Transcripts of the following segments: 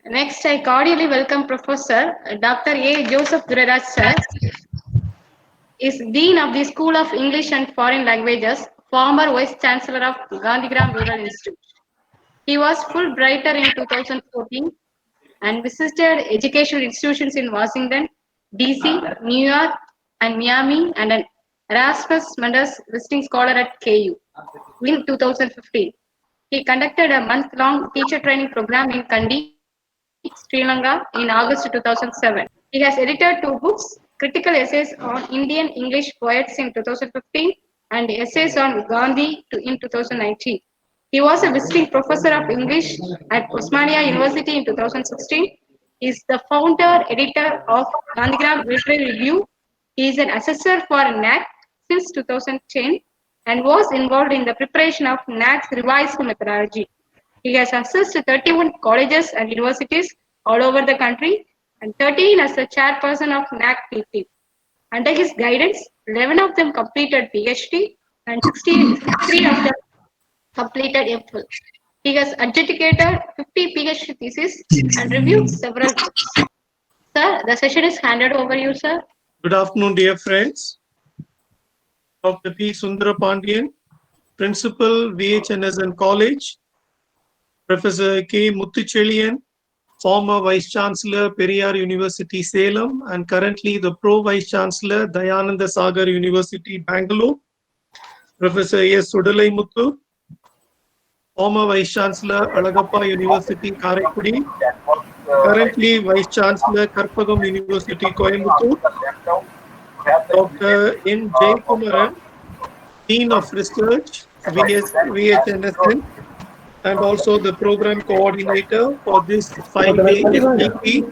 Next, I cordially welcome Professor Dr.A.Joseph Dorairaj, sir, is Dean of the School of English and Foreign Languages, former Vice-Chancellor of Gandhigram Rural Institute. He was Fulbrighter in 2014 and visited educational institutions in Washington, D.C., New York, and Miami, and an Erasmus Mundus visiting scholar at KU in 2015. He conducted a month-long teacher training program in Kandy, Sri Lanka in August 2007. He has edited 2 books, critical essays on Indian English poets in 2015 and essays on Gandhi in 2019. He was a visiting professor of English at Osmania University in 2016. He is the founder editor of Gandigram Literary Review. He is an assessor for NAC since 2010 and was involved in the preparation of NAC's revised methodology. He has assessed 31 colleges and universities all over the country and 13 as the chairperson of NAC PT. Under his guidance, 11 of them completed PhD and 63 of them completed MPhil. He has adjudicated 50 PhD theses and reviewed several books. Sir, the session is handed over you, sir. Good afternoon, dear friends. Dr. P. Sundarapandian, Principal, VHNSN College, Professor K. Muthuchelian, former Vice-Chancellor, Periyar University, Salem, and currently the Pro Vice-Chancellor, Dayananda Sagar University, Bangalore, Professor S. Sudalai Muthu, former Vice-Chancellor, Alagappa University, Karaikudi, currently Vice-Chancellor, Karpagam University, Coimbatore, Dr. N. Jaykumaran, Dean of Research, VHNSN, and also the program coordinator for this 5-day SPP,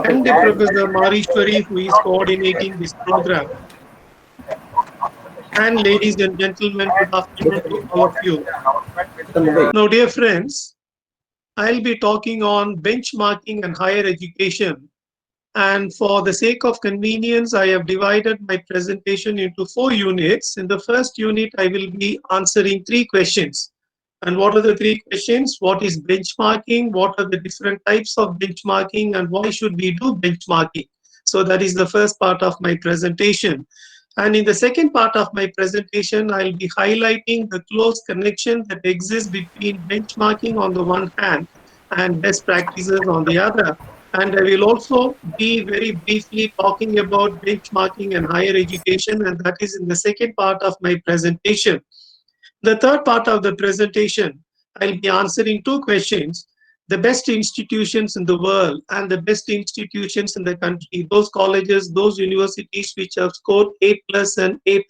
and the Professor Marishwari, who is coordinating this program. And ladies and gentlemen, good afternoon to all of you. Now, dear friends, I'll be talking on benchmarking and higher education. And for the sake of convenience, I have divided my presentation into 4 units. In the first unit, I will be answering 3 questions. And what are the 3 questions? What is benchmarking? What are the different types of benchmarking? And why should we do benchmarking? So that is the first part of my presentation. And in the second part of my presentation, I'll be highlighting the close connection that exists between benchmarking on the one hand and best practices on the other. And I will also be very briefly talking about benchmarking and higher education, and that is in the second part of my presentation. The third part of the presentation, I'll be answering 2 questions. The best institutions in the world and the best institutions in the country, those colleges, those universities which have scored A+ and A++.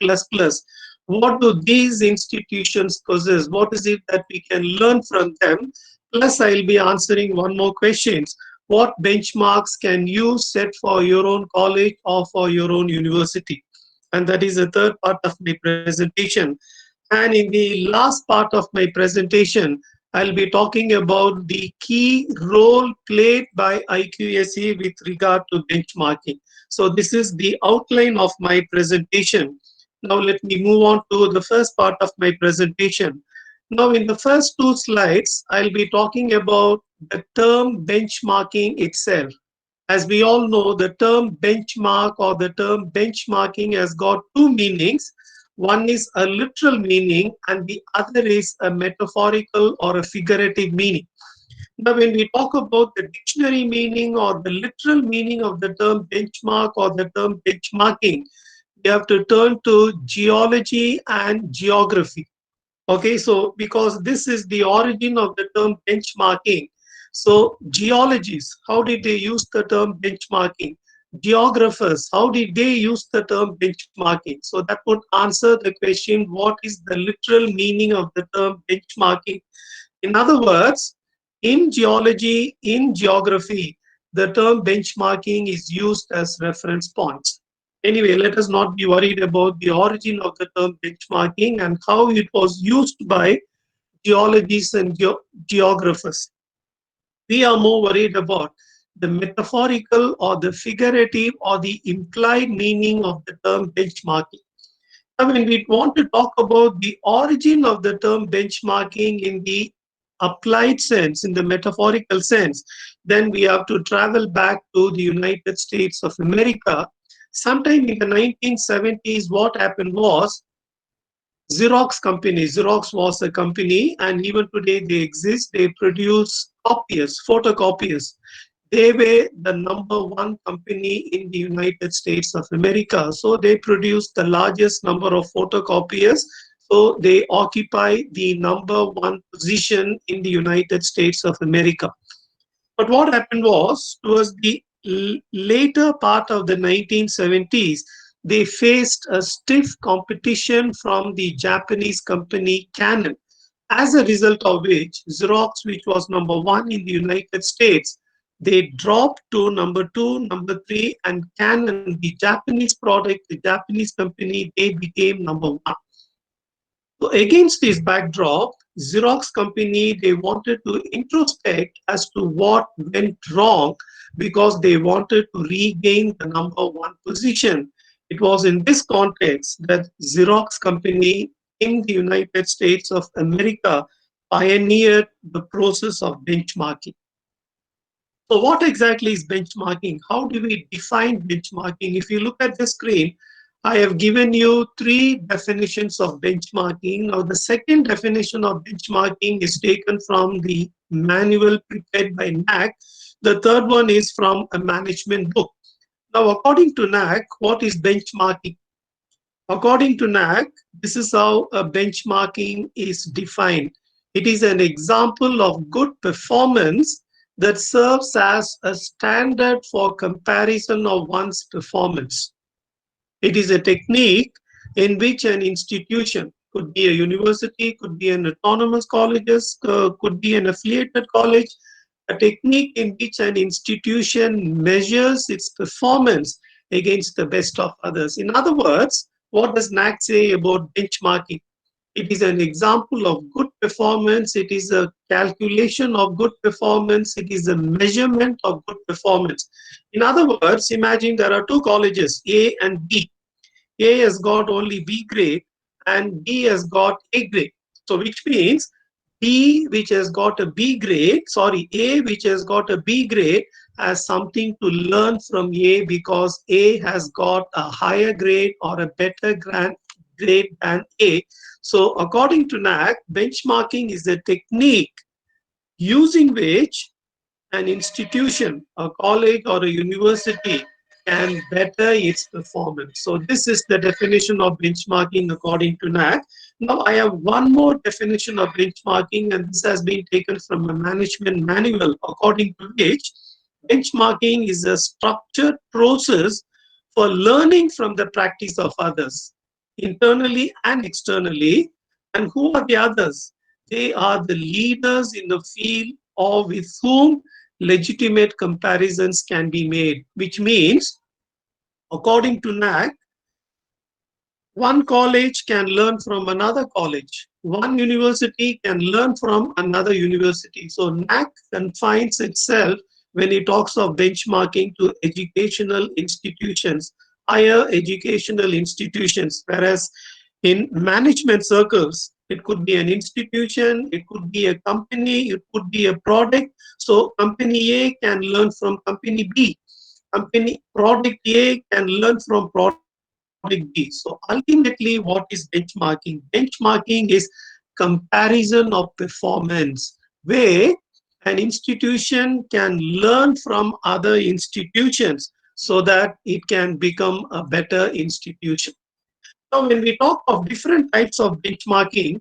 What do these institutions possess? What is it that we can learn from them? Plus, I'll be answering one more question. What benchmarks can you set for your own college or for your own university? And that is the third part of my presentation. And in the last part of my presentation, I'll be talking about the key role played by IQSE with regard to benchmarking. So this is the outline of my presentation. Now let me move on to the first part of my presentation. Now in the first 2 slides, I'll be talking about the term benchmarking itself. As we all know, the term benchmark or the term benchmarking has got 2 meanings. One is a literal meaning and the other is a metaphorical or a figurative meaning. Now, when we talk about the dictionary meaning or the literal meaning of the term benchmark or the term benchmarking, we have to turn to geology and geography. Okay, so because this is the origin of the term benchmarking. So geologists, how did they use the term benchmarking? Geographers, how did they use the term benchmarking? So that would answer the question, what is the literal meaning of the term benchmarking? In other words, in geology, in geography, the term benchmarking is used as reference points. Anyway, let us not be worried about the origin of the term benchmarking and how it was used by geologists and geographers. We are more worried about the metaphorical or the figurative or the implied meaning of the term benchmarking. I mean, we want to talk about the origin of the term benchmarking in the applied sense, in the metaphorical sense, then we have to travel back to the United States of America. Sometime in the 1970s, what happened was Xerox company. Xerox was a company, and even today they exist. They produce copiers, photocopiers. They were the number one company in the United States of America. So they produce the largest number of photocopiers. So they occupy the number one position in the United States of America. But what happened was, towards the later part of the 1970s, they faced a stiff competition from the Japanese company Canon. As a result of which, Xerox, which was number one in the United States, they dropped to number two, number three, and Canon, the Japanese product, the Japanese company, they became number one. So against this backdrop, Xerox company, they wanted to introspect as to what went wrong because they wanted to regain the number one position. It was in this context that Xerox company in the United States of America pioneered the process of benchmarking. So what exactly is benchmarking? How do we define benchmarking? If you look at the screen, I have given you three definitions of benchmarking. Now, the second definition of benchmarking is taken from the manual prepared by NAC. The third one is from a management book. Now, according to NAC, what is benchmarking? According to NAC, this is how a benchmarking is defined. It is an example of good performance that serves as a standard for comparison of one's performance. It is a technique in which an institution, could be a university, could be an autonomous colleges, could be an affiliated college, a technique in which an institution measures its performance against the best of others. In other words, what does NAC say about benchmarking? It is an example of good performance. It is a calculation of good performance. It is a measurement of good performance. In other words, imagine there are two colleges, A and B. A has got only B grade and B has got A grade. So which means B, which has got a B grade, sorry, A, which has got a B grade, has something to learn from A because A has got a higher grade or a better grade than A. So according to NAC, benchmarking is a technique using which an institution, a college or a university can better its performance. So this is the definition of benchmarking according to NAC. Now I have one more definition of benchmarking, and this has been taken from a management manual, according to which benchmarking is a structured process for learning from the practice of others, internally and externally. And who are the others? They are the leaders in the field or with whom legitimate comparisons can be made, which means, according to NAC, one college can learn from another college. One university can learn from another university. So NAC confines itself when it talks of benchmarking to educational institutions, higher educational institutions, whereas in management circles, it could be an institution, it could be a company, it could be a product. So company A can learn from company B. Company product A can learn from product B. So ultimately, what is benchmarking? Benchmarking is comparison of performance, where an institution can learn from other institutions so that it can become a better institution. Now, when we talk of different types of benchmarking,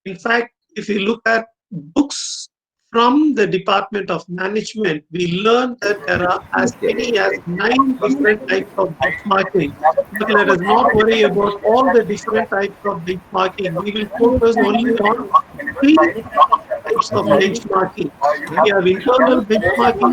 in fact, if you look at books from the Department of Management, we learn that there are as many as 9 different types of benchmarking. But let us not worry about all the different types of benchmarking. We will focus only on 3 types of benchmarking. We have internal benchmarking.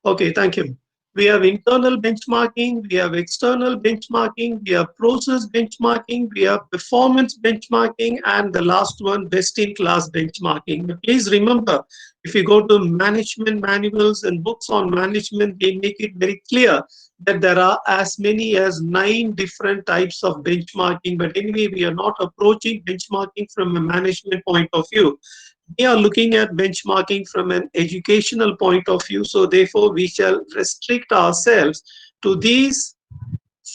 Okay, thank you. We have internal benchmarking, we have external benchmarking, we have process benchmarking, we have performance benchmarking, and the last one, best-in-class benchmarking. But please remember, if you go to management manuals and books on management, they make it very clear that there are as many as 9 different types of benchmarking. But anyway, we are not approaching benchmarking from a management point of view. We are looking at benchmarking from an educational point of view. So therefore, we shall restrict ourselves to these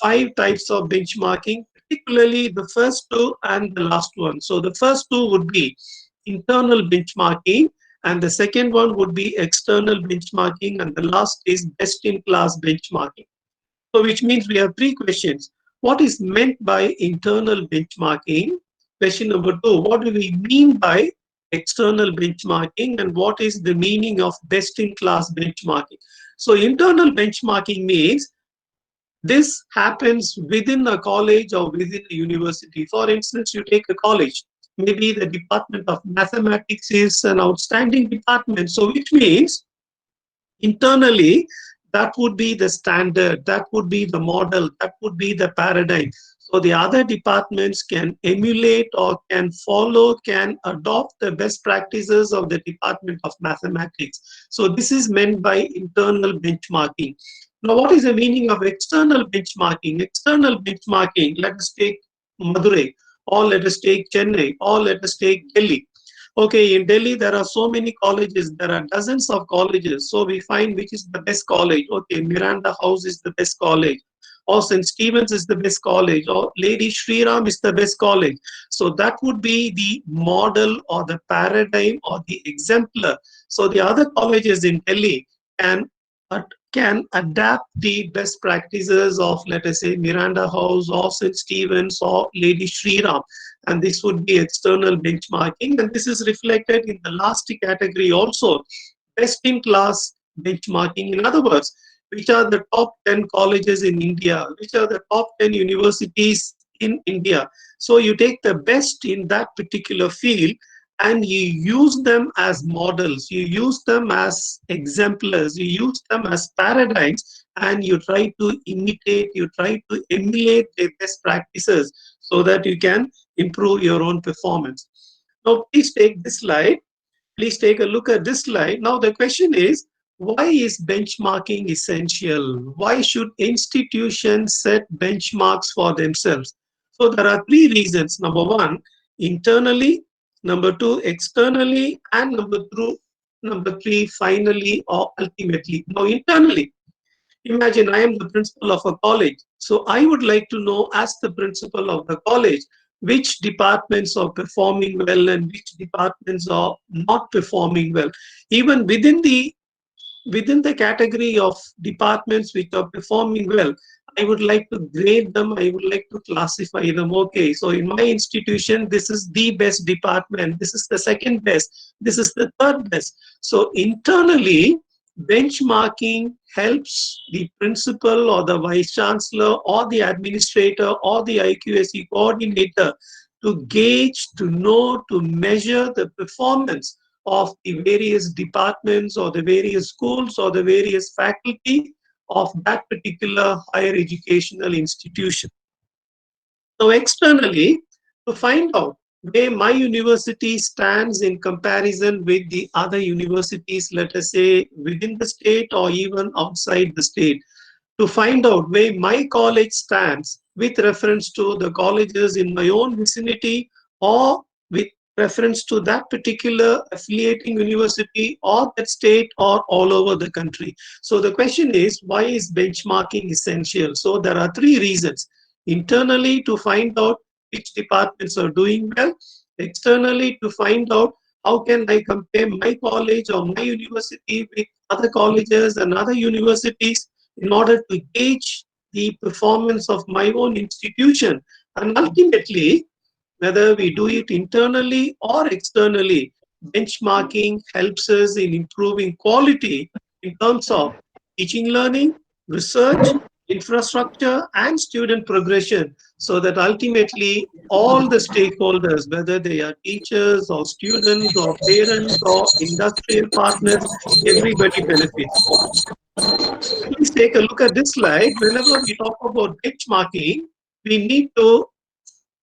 5 types of benchmarking, particularly the first two and the last one. So the first two would be internal benchmarking, and the second one would be external benchmarking, and the last is best in class benchmarking. So which means we have 3 questions. What is meant by internal benchmarking? Question number 2, what do we mean by external benchmarking, and what is the meaning of best in class benchmarking? So internal benchmarking means this happens within a college or within a university. For instance, you take a college, maybe the Department of Mathematics is an outstanding department. So which means internally, that would be the standard, that would be the model, that would be the paradigm. So the other departments can emulate or can follow, can adopt the best practices of the Department of Mathematics. So this is meant by internal benchmarking. Now, what is the meaning of external benchmarking? External benchmarking, let us take Madurai, or let us take Chennai, or let us take Delhi. Okay, in Delhi, there are so many colleges. There are dozens of colleges. So we find which is the best college. Okay, Miranda House is the best college. Or St. Stephen's is the best college. Or Lady Shri Ram is the best college. So that would be the model or the paradigm or the exemplar. So the other colleges in Delhi can can adapt the best practices of, let us say, Miranda House or St. Stephen's or Lady Shri Ram. And this would be external benchmarking. And this is reflected in the last category also, best in class benchmarking. In other words, which are the top 10 colleges in India, which are the top 10 universities in India. So you take the best in that particular field and you use them as models, you use them as exemplars, you use them as paradigms, and you try to imitate, you try to emulate their best practices so that you can improve your own performance. Now, please take this slide. Please take a look at this slide. Now, the question is, why is benchmarking essential? Why should institutions set benchmarks for themselves? So there are 3 reasons. Number 1, internally. Number 2, externally. And number 3, finally or ultimately. Now, internally, imagine I am the principal of a college. So I would like to know, as the principal of the college, which departments are performing well and which departments are not performing well. Even within the category of departments which are performing well, I would like to grade them, I would like to classify them. Okay, so in my institution, this is the best department, this is the second best, this is the third best. So internally, benchmarking helps the principal or the vice-chancellor or the administrator or the IQSE coordinator to gauge, to know, to measure the performance of the various departments or the various schools or the various faculty of that particular higher educational institution. So externally, to find out where my university stands in comparison with the other universities, let us say within the state or even outside the state, to find out where my college stands with reference to the colleges in my own vicinity or with reference to that particular affiliating university or that state or all over the country. So the question is, why is benchmarking essential? So there are 3 reasons. Internally, to find out which departments are doing well. Externally, to find out how can I compare my college or my university with other colleges and other universities in order to gauge the performance of my own institution. And ultimately, whether we do it internally or externally, benchmarking helps us in improving quality in terms of teaching learning, research, infrastructure, and student progression, so that ultimately all the stakeholders, whether they are teachers or students or parents or industrial partners, everybody benefits. Please take a look at this slide. Whenever we talk about benchmarking, we need to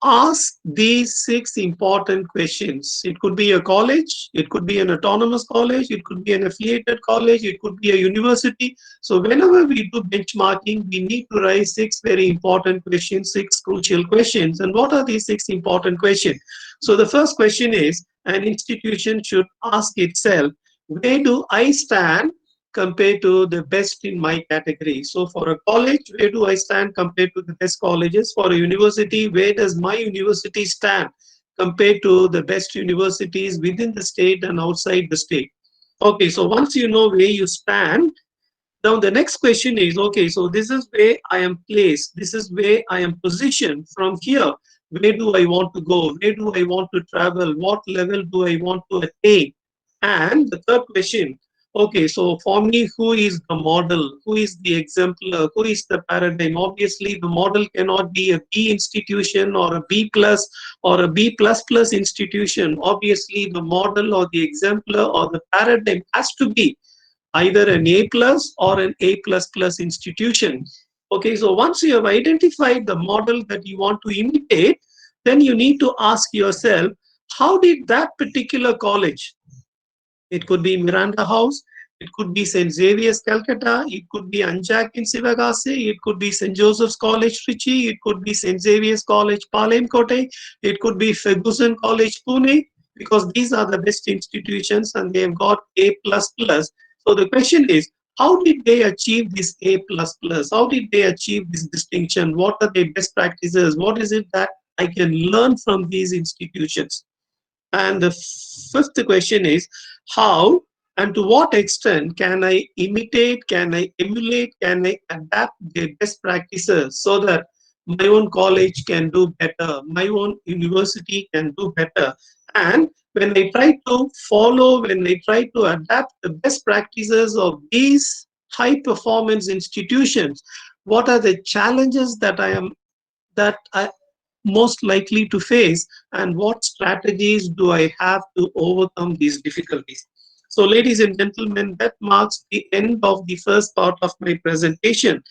ask these six important questions. It could be a college, it could be an autonomous college, it could be an affiliated college, it could be a university. So whenever we do benchmarking, we need to raise six very important questions, six crucial questions. And what are these six important questions? So the first question is, an institution should ask itself, where do I stand compared to the best in my category? So for a college, where do I stand compared to the best colleges? For a university, where does my university stand compared to the best universities within the state and outside the state? Okay, so once you know where you stand, now the next question is, okay, so this is where I am placed, this is where I am positioned. From here, where do I want to go, where do I want to travel, what level do I want to attain? And the third question, okay, so for me, who is the model, who is the exemplar, who is the paradigm? Obviously the model cannot be a B institution or a B plus or a B plus plus institution. Obviously the model or the exemplar or the paradigm has to be either an A plus or an A plus plus institution. Okay, so once you have identified the model that you want to imitate, then you need to ask yourself, how did that particular college, it could be Miranda House, it could be St. Xavier's Calcutta, it could be Anjak in Sivagase, it could be St. Joseph's College Trichy, it could be St. Xavier's College Palemkote, it could be Ferguson College Pune, because these are the best institutions and they have got A++. So the question is, how did they achieve this A++? How did they achieve this distinction? What are their best practices? What is it that I can learn from these institutions? And the fifth question is, how and to what extent can I imitate, can I emulate, can I adapt their best practices so that my own college can do better, my own university can do better? And when I try to follow, when I try to adapt the best practices of these high performance institutions, what are the challenges that I most likely to face, and what strategies do I have to overcome these difficulties? So ladies and gentlemen, that marks the end of the first part of my presentation.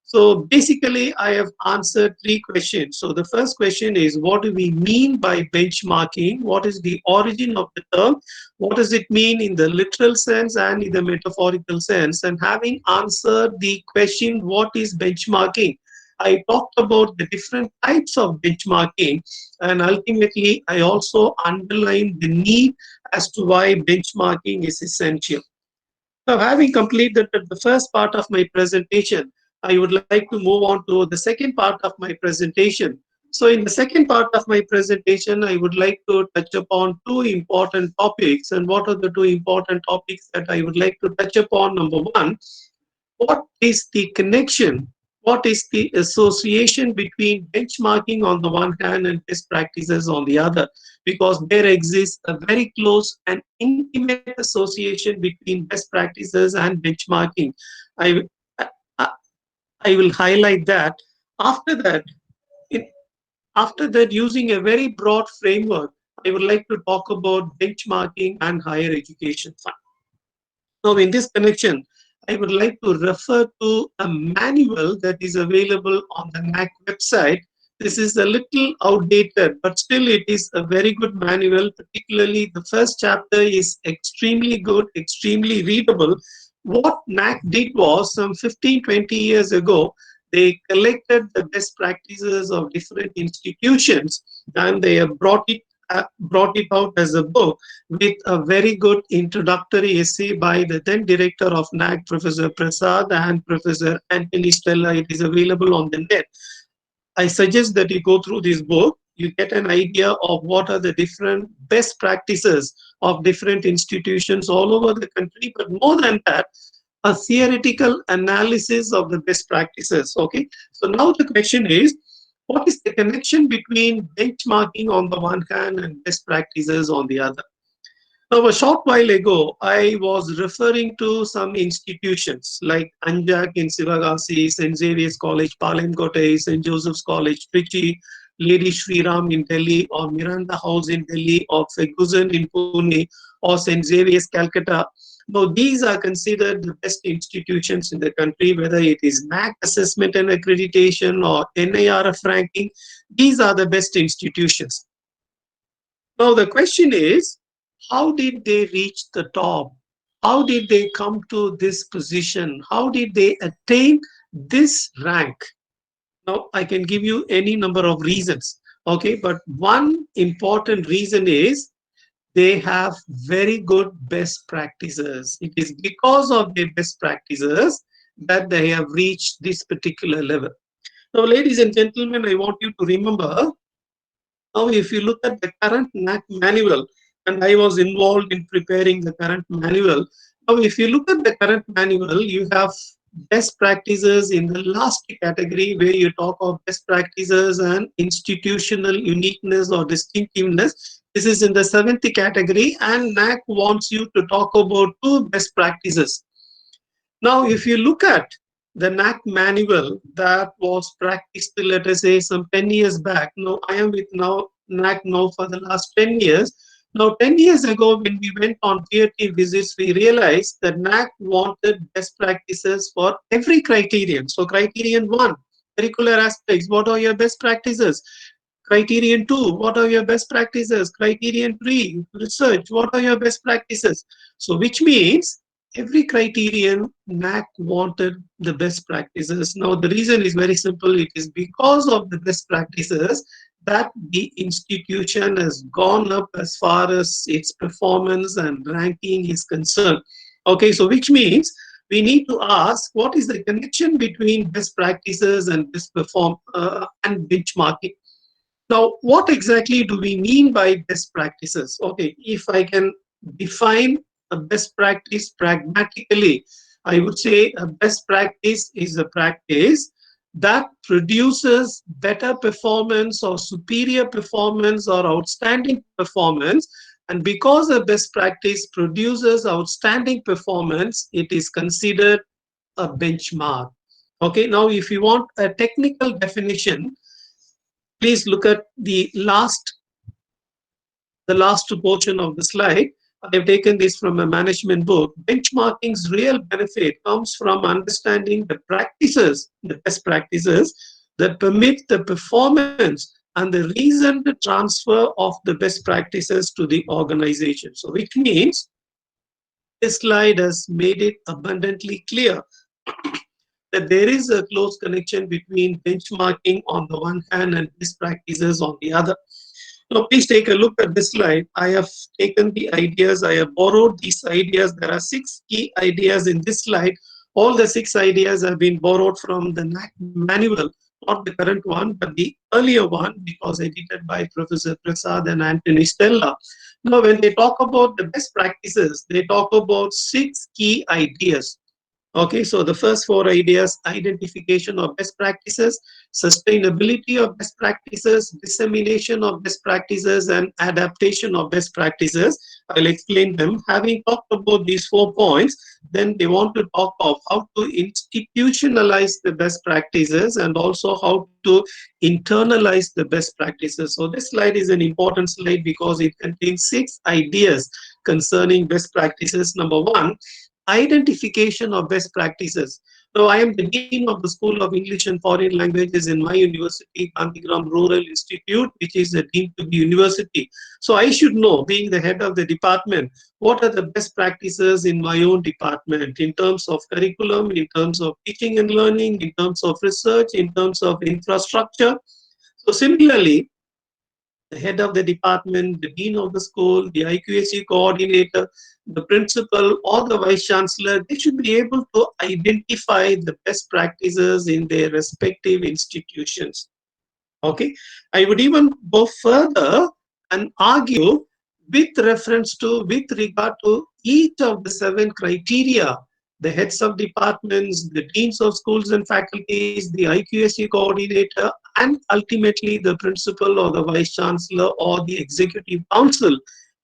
So basically I have answered three questions. So the first question is, what do we mean by benchmarking? What is the origin of the term? What does it mean in the literal sense and in the metaphorical sense? And having answered the question, what is benchmarking, I talked about the different types of benchmarking, and ultimately I also underlined the need as to why benchmarking is essential. Now, having completed the first part of my presentation, I would like to move on to the second part of my presentation. So in the second part of my presentation, I would like to touch upon two important topics. And what are the two important topics that I would like to touch upon? Number one, what is the connection? What is the association between benchmarking on the one hand and best practices on the other? Because there exists a very close and intimate association between best practices and benchmarking. I, I, I will highlight that. After that, in, after that, using a very broad framework, I would like to talk about benchmarking and higher education. Now, in this connection, I would like to refer to a manual that is available on the NAC website. This is a little outdated, but still it is a very good manual. Particularly the first chapter is extremely good, extremely readable. What NAC did was, some 15, 20 years ago, they collected the best practices of different institutions and they have brought it out as a book with a very good introductory essay by the then director of NAC, Professor Prasad, and Professor Anthony Stella. It is available on the net. I suggest that you go through this book. You get an idea of what are the different best practices of different institutions all over the country. But more than that, a theoretical analysis of the best practices. Okay. So now the question is, what is the connection between benchmarking on the one hand and best practices on the other? Now, a short while ago, I was referring to some institutions like Anjak in Sivagasi, St. Xavier's College, Palemkote, St. Joseph's College, Trichy, Lady Shri Ram in Delhi, or Miranda House in Delhi, or Ferguson in Pune, or St. Xavier's Calcutta. Now, these are considered the best institutions in the country, whether it is NAC assessment and accreditation or NIRF ranking. These are the best institutions. Now, the question is, how did they reach the top? How did they come to this position? How did they attain this rank? Now, I can give you any number of reasons. Okay, but one important reason is they have very good best practices. It is because of their best practices that they have reached this particular level. Now, ladies and gentlemen, I want you to remember, now if you look at the current NAC manual, and I was involved in preparing the current manual. Now, if you look at the current manual, you have best practices in the last category where you talk of best practices and institutional uniqueness or distinctiveness. This is in the seventh category, and NAC wants you to talk about two best practices. Now, if you look at the NAC manual that was practiced, let us say, some 10 years back. Now, I am with now NAC now for the last 10 years. Now, 10 years ago, when we went on PhD visits, we realized that NAC wanted best practices for every criterion. So, criterion one, curricular aspects, what are your best practices? Criterion two, what are your best practices? Criterion three, research, what are your best practices? So, which means every criterion NAC wanted the best practices. Now, the reason is very simple. It is because of the best practices that the institution has gone up as far as its performance and ranking is concerned. Okay, so which means we need to ask what is the connection between best practices and best perform and benchmarking. Now, what exactly do we mean by best practices? Okay, if I can define a best practice pragmatically, I would say a best practice is a practice that produces better performance or superior performance or outstanding performance. And because a best practice produces outstanding performance, it is considered a benchmark. Okay, now if you want a technical definition, please look at the last portion of the slide. I have taken this from a management book. Benchmarking's real benefit comes from understanding the practices, the best practices that permit the performance and the reasoned transfer of the best practices to the organization. So, which means this slide has made it abundantly clear that there is a close connection between benchmarking on the one hand and best practices on the other. Now, please take a look at this slide. I have taken the ideas, I have borrowed these ideas. There are 6 key ideas in this slide. All the 6 ideas have been borrowed from the NAC manual, not the current one, but the earlier one, because edited by Professor Prasad and Anthony Stella. Now, when they talk about the best practices, they talk about 6 key ideas. Okay, so the first 4 ideas: identification of best practices, sustainability of best practices, dissemination of best practices, and adaptation of best practices. I'll explain them. Having talked about these 4 points, then they want to talk of how to institutionalize the best practices and also how to internalize the best practices. So this slide is an important slide because it contains 6 ideas concerning best practices. Number 1, identification of best practices. Now, I am the Dean of the School of English and Foreign Languages in my university, Gandhigram Rural Institute, which is a deemed to be university. So I should know, being the head of the department, what are the best practices in my own department in terms of curriculum, in terms of teaching and learning, in terms of research, in terms of infrastructure. So similarly, the head of the department, the dean of the school, the IQAC coordinator, the principal, or the vice-chancellor, they should be able to identify the best practices in their respective institutions. Okay, I would even go further and argue with regard to each of the 7 criteria: the heads of departments, the deans of schools and faculties, the IQAC coordinator, and ultimately the principal or the vice chancellor or the executive council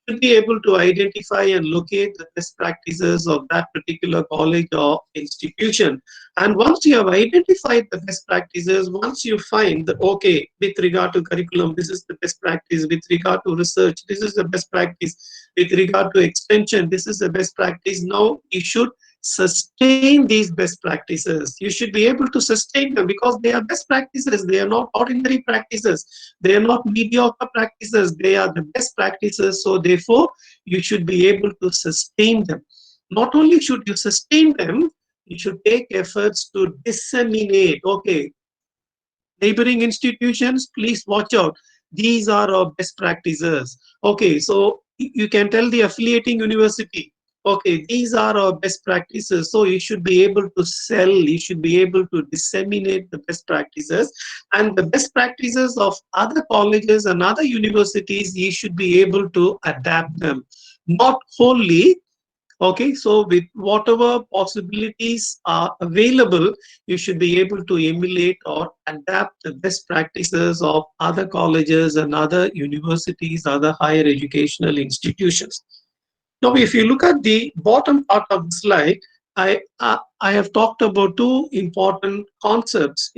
should be able to identify and locate the best practices of that particular college or institution. And once you have identified the best practices, once you find that, okay, with regard to curriculum, this is the best practice, with regard to research, this is the best practice, with regard to extension, this is the best practice, now you should sustain these best practices. You should be able to sustain them because they are best practices. They are not ordinary practices. They are not mediocre practices. They are the best practices. So therefore, you should be able to sustain them. Not only should you sustain them, you should take efforts to disseminate. Okay, neighboring institutions, please watch out. These are our best practices. Okay, so you can tell the affiliating university, okay, these are our best practices. So you should be able to sell, you should be able to disseminate the best practices, and the best practices of other colleges and other universities, you should be able to adapt them. Not wholly, okay, so with whatever possibilities are available, you should be able to emulate or adapt the best practices of other colleges and other universities, other higher educational institutions. Now, if you look at the bottom part of the slide, I have talked about two important concepts: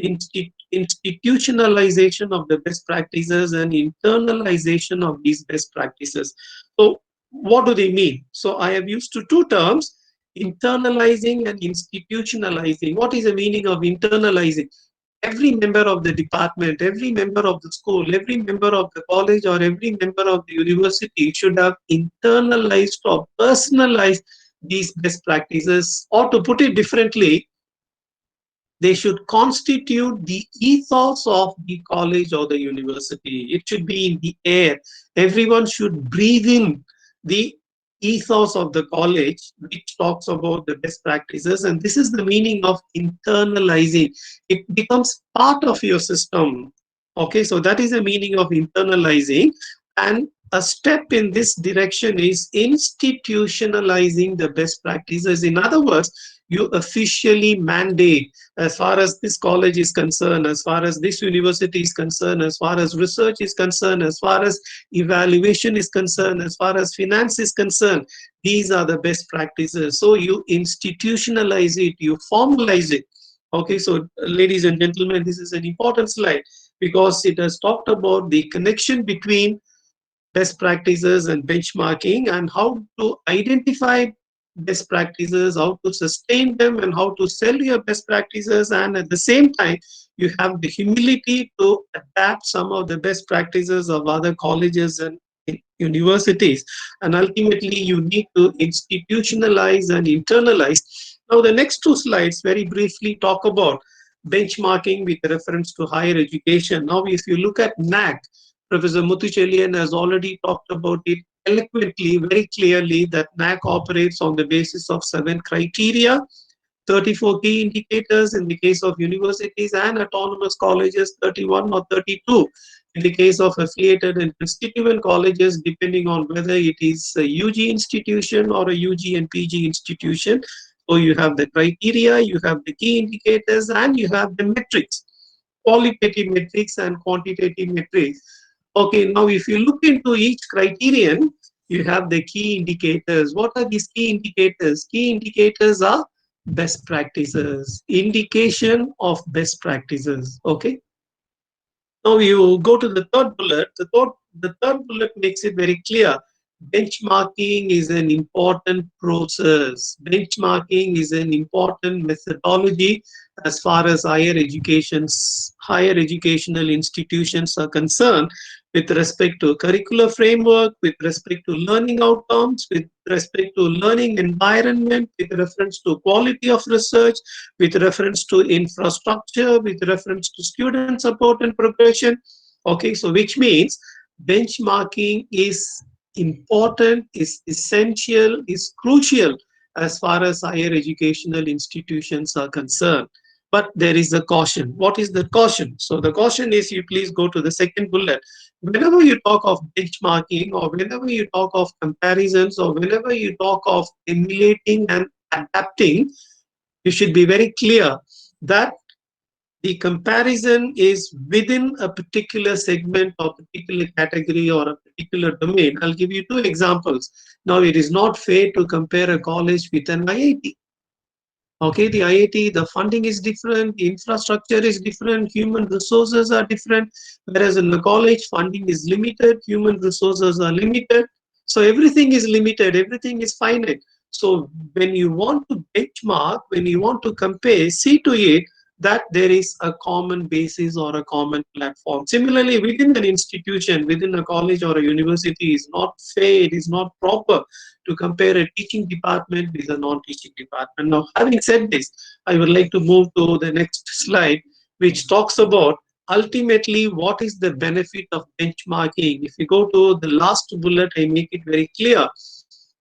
institutionalization of the best practices and internalization of these best practices. So, what do they mean? So, I have used two terms: internalizing and institutionalizing. What is the meaning of internalizing? Every member of the department, every member of the school, every member of the college, or every member of the university should have internalized or personalized these best practices. Or to put it differently, they should constitute the ethos of the college or the university. It should be in the air. Everyone should breathe in the ethos of the college, which talks about the best practices. And this is the meaning of internalizing. It becomes part of your system. Okay, so that is the meaning of internalizing. And a step in this direction is institutionalizing the best practices. In other words, you officially mandate, as far as this college is concerned, as far as this university is concerned, as far as research is concerned, as far as evaluation is concerned, as far as finance is concerned, these are the best practices. So you institutionalize it, you formalize it. Okay, so ladies and gentlemen, this is an important slide because it has talked about the connection between best practices and benchmarking, and how to identify best practices, how to sustain them, and how to sell your best practices. And at the same time, you have the humility to adapt some of the best practices of other colleges and universities. And ultimately, you need to institutionalize and internalize. Now, the next two slides very briefly talk about benchmarking with reference to higher education. Now, if you look at NAC, Professor Muthuchelian has already talked about it eloquently, very clearly, that NAC operates on the basis of 7 criteria, 34 key indicators in the case of universities, and autonomous colleges, 31 or 32 in the case of affiliated and constituent colleges, depending on whether it is a UG institution or a UG and PG institution. So you have the criteria, you have the key indicators, and you have the metrics, qualitative metrics and quantitative metrics. Okay, now if you look into each criterion, you have the key indicators. What are these key indicators? Key indicators are best practices, indication of best practices. Okay. Now you go to the third bullet. The third bullet makes it very clear. Benchmarking is an important process. Benchmarking is an important methodology as far as higher educational institutions are concerned, with respect to curricular framework, with respect to learning outcomes, with respect to learning environment, with reference to quality of research, with reference to infrastructure, with reference to student support and progression. Okay, so which means benchmarking is important, is essential, is crucial as far as higher educational institutions are concerned. But there is a caution. What is the caution? So the caution is, you please go to the second bullet. Whenever you talk of benchmarking, or whenever you talk of comparisons, or whenever you talk of emulating and adapting, you should be very clear that The comparison is within a particular segment or particular category or a particular domain. I'll give you two examples. Now, it is not fair to compare a college with an IIT. Okay, the IIT, the funding is different, the infrastructure is different, human resources are different, whereas in the college, funding is limited, human resources are limited. So everything is limited, everything is finite. So when you want to benchmark, when you want to compare, see to it that there is a common basis or a common platform. Similarly, within an institution, within a college or a university, is not fair, it is not proper to compare a teaching department with a non-teaching department. Now, having said this, I would like to move to the next slide, which talks about ultimately what is the benefit of benchmarking. If you go to the last bullet, I make it very clear.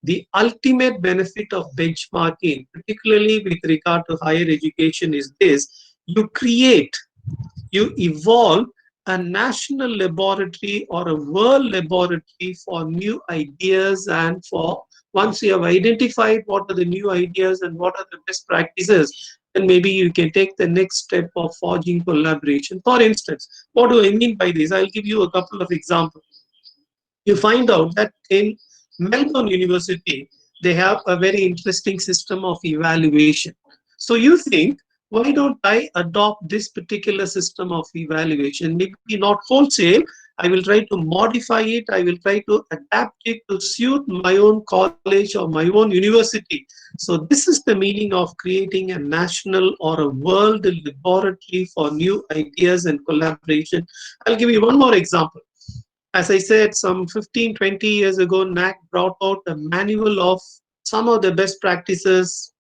The ultimate benefit of benchmarking, particularly with regard to higher education, is this: you create, you evolve a national laboratory or a world laboratory for new ideas, and for once you have identified what are the new ideas and what are the best practices, then maybe you can take the next step of forging collaboration. For instance, what do I mean by this? I'll give you a couple of examples. You find out that in Melbourne University, they have a very interesting system of evaluation. So you think, why don't I adopt this particular system of evaluation? Maybe not wholesale. I will try to modify it. I will try to adapt it to suit my own college or my own university. So this is the meaning of creating a national or a world laboratory for new ideas and collaboration. I'll give you one more example. As I said, some 15, 20 years ago, NAC brought out a manual of some of the best practices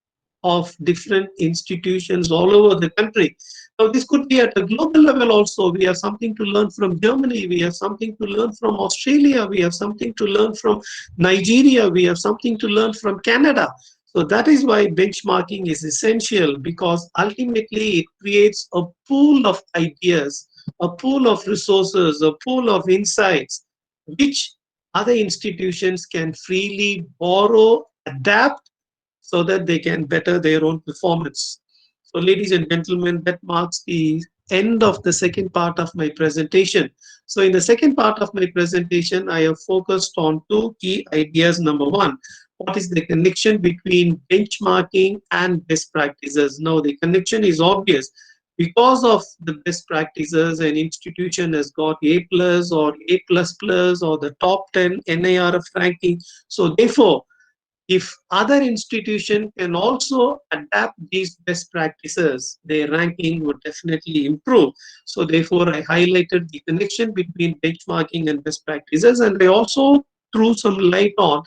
of different institutions all over the country. Now, this could be at a global level also. We have something to learn from Germany. We have something to learn from Australia. We have something to learn from Nigeria. We have something to learn from Canada. So that is why benchmarking is essential, because ultimately it creates a pool of ideas, a pool of resources, a pool of insights, which other institutions can freely borrow, adapt, so that they can better their own performance. So, ladies and gentlemen, that marks the end of the second part of my presentation. So, in the second part of my presentation, I have focused on two key ideas. Number one, what is the connection between benchmarking and best practices? Now, the connection is obvious. Because of the best practices, an institution has got A plus or A plus plus or the top 10 NIRF ranking. So therefore, if other institutions can also adapt these best practices, their ranking would definitely improve. So therefore, I highlighted the connection between benchmarking and best practices, and I also threw some light on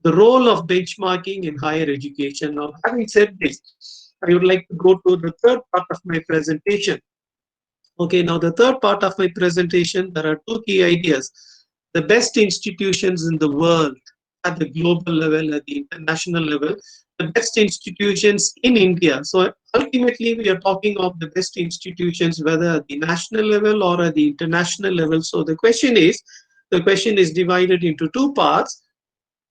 the role of benchmarking in higher education. Now, having said this, I would like to go to the third part of my presentation. Okay, now the third part of my presentation, there are two key ideas. The best institutions in the world at the global level, at the international level, the best institutions in India. So ultimately, we are talking of the best institutions, whether at the national level or at the international level. So the question is divided into two parts.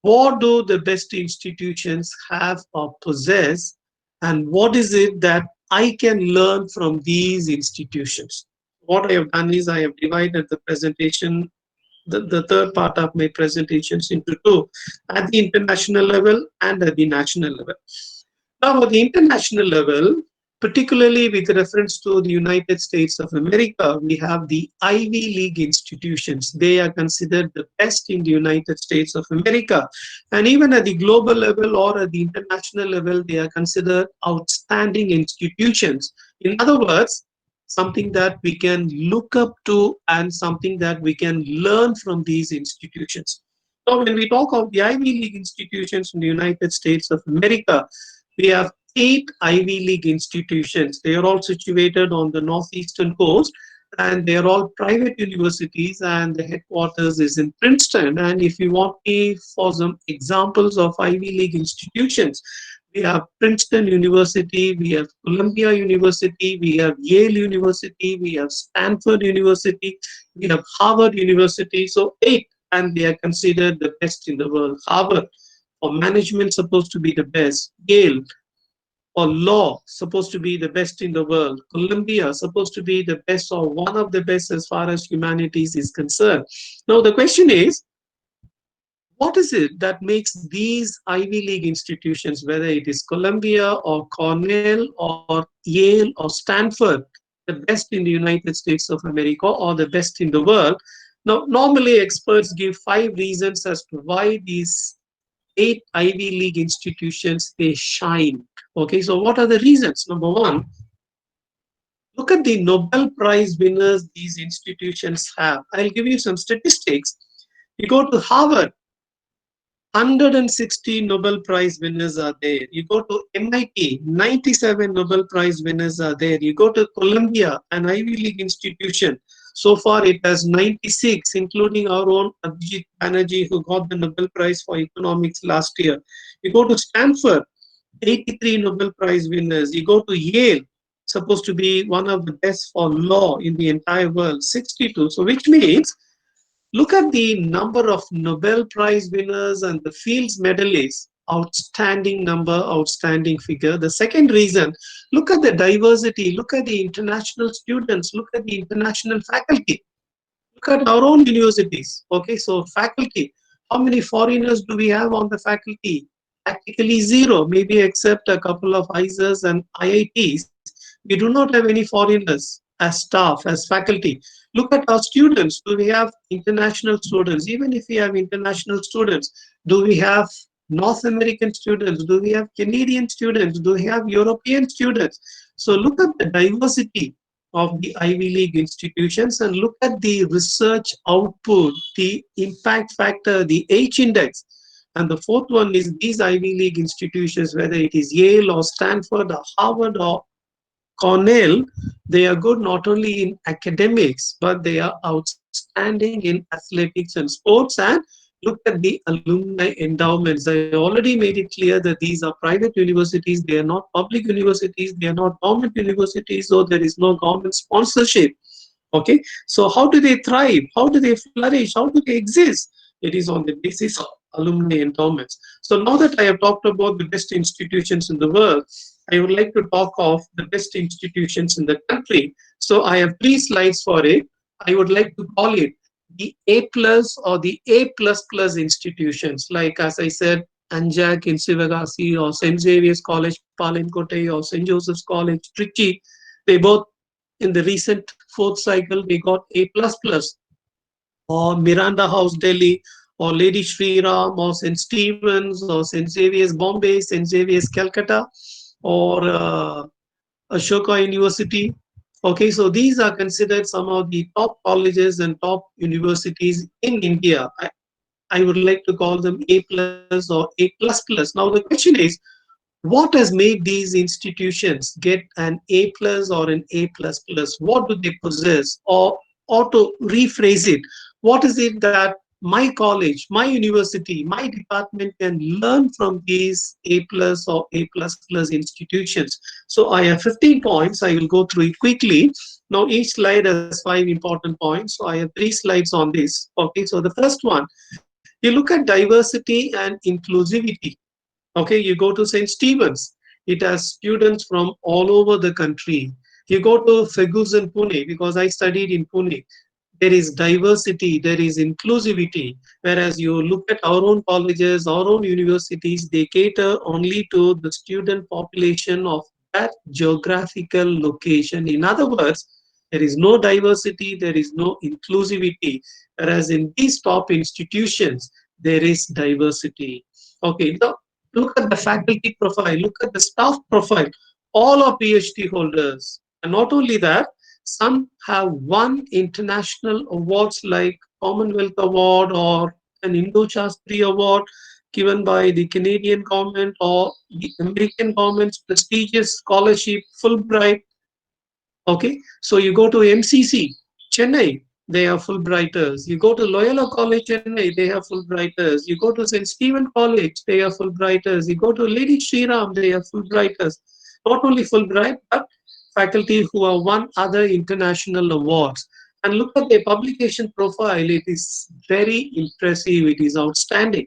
What do the best institutions have or possess, and what is it that I can learn from these institutions? What I have done is I have divided the presentation, the third part of my presentations, into two: at the international level and at the national level. Now, at the international level, particularly with reference to the United States of America, we have the Ivy League institutions. They are considered the best in the United States of America. And even at the global level or at the international level, they are considered outstanding institutions. In other words, something that we can look up to and something that we can learn from these institutions. So when we talk of the Ivy League institutions in the United States of America, we have 8 Ivy League institutions. They are all situated on the northeastern coast, and they are all private universities, and the headquarters is in Princeton. And if you want me for some examples of Ivy League institutions, we have Princeton University, we have Columbia University, we have Yale University, we have Stanford University, we have Harvard University. So 8, and they are considered the best in the world. Harvard for management supposed to be the best. Yale or law supposed to be the best in the world. Columbia supposed to be the best or one of the best as far as humanities is concerned. Now the question is, what is it that makes these Ivy League institutions, whether it is Columbia or Cornell or Yale or Stanford, the best in the United States of America or the best in the world? Now, normally experts give 5 reasons as to why these 8 Ivy League institutions they shine. Okay, so what are the reasons? Number one, look at the Nobel Prize winners these institutions have. I'll give you some statistics. You go to Harvard, 160 Nobel Prize winners are there. You go to MIT, 97 Nobel Prize winners are there. You go to Columbia, an Ivy League institution. So far, it has 96, including our own Abhijit Banerjee, who got the Nobel Prize for Economics last year. You go to Stanford, 83 Nobel Prize winners. You go to Yale, supposed to be one of the best for law in the entire world, 62. So, which means look at the number of Nobel Prize winners and the Fields medalists. Outstanding number, outstanding figure. The second reason, look at the diversity, look at the international students, look at the international faculty. Look at our own universities. Okay, so faculty. How many foreigners do we have on the faculty? Practically zero, maybe except a couple of ISers and IITs. We do not have any foreigners as staff, as faculty. Look at our students. Do we have international students? Even if we have international students, do we have North American students? Do we have Canadian students? Do we have European students? So look at the diversity of the Ivy League institutions and look at the research output, the impact factor, the H index. And the fourth one is these Ivy League institutions, whether it is Yale or Stanford or Harvard or Cornell, they are good not only in academics, but they are outstanding in athletics and sports. And look at the alumni endowments. I already made it clear that these are private universities, they are not public universities, they are not government universities, so there is no government sponsorship. Okay, so how do they thrive? How do they flourish? How do they exist? It is on the basis of alumni endowments. So now that I have talked about the best institutions in the world, I would like to talk of the best institutions in the country. So I have 3 slides for it. I would like to call it the A plus or the A plus plus institutions, like as I said, Anjak in Sivagasi or St. Xavier's College, Palinkote or St. Joseph's College, Trichy. They both in the recent fourth cycle, they got A plus plus, or Miranda House, Delhi, or Lady Shri Ram, or St. Stephen's, or St. Xavier's, Bombay, St. Xavier's, Calcutta, or Ashoka University. Okay, so these are considered some of the top colleges and top universities in India. I would like to call them A plus or A plus plus. Now the question is, what has made these institutions get an A plus or an A plus plus? What do they possess? Or to rephrase it, what is it that my college, my university, my department can learn from these A plus or A plus plus institutions? So I have 15 points. I will go through it quickly. Now each slide has 5 important points. So I have 3 slides on this. Okay, so the first one, you look at diversity and inclusivity. Okay, you go to St. Stephen's, it has students from all over the country. You go to Ferguson, Pune, because I studied in Pune. There is diversity, there is inclusivity. Whereas you look at our own colleges, our own universities, they cater only to the student population of that geographical location. In other words, there is no diversity, there is no inclusivity. Whereas in these top institutions, there is diversity. Okay, now look at the faculty profile, look at the staff profile. All are PhD holders. And not only that, some have won international awards like Commonwealth Award or an Indo-Shastri Award given by the Canadian government or the American government's prestigious scholarship Fulbright. Okay, so you go to MCC, Chennai, they are Fulbrighters. You go to Loyola College, Chennai, they have Fulbrighters. You go to St. Stephen College, they are Fulbrighters. You go to Lady Shri Ram, they are Fulbrighters. Not only Fulbright, but faculty who have won other international awards. And look at their publication profile, it is very impressive, it is outstanding.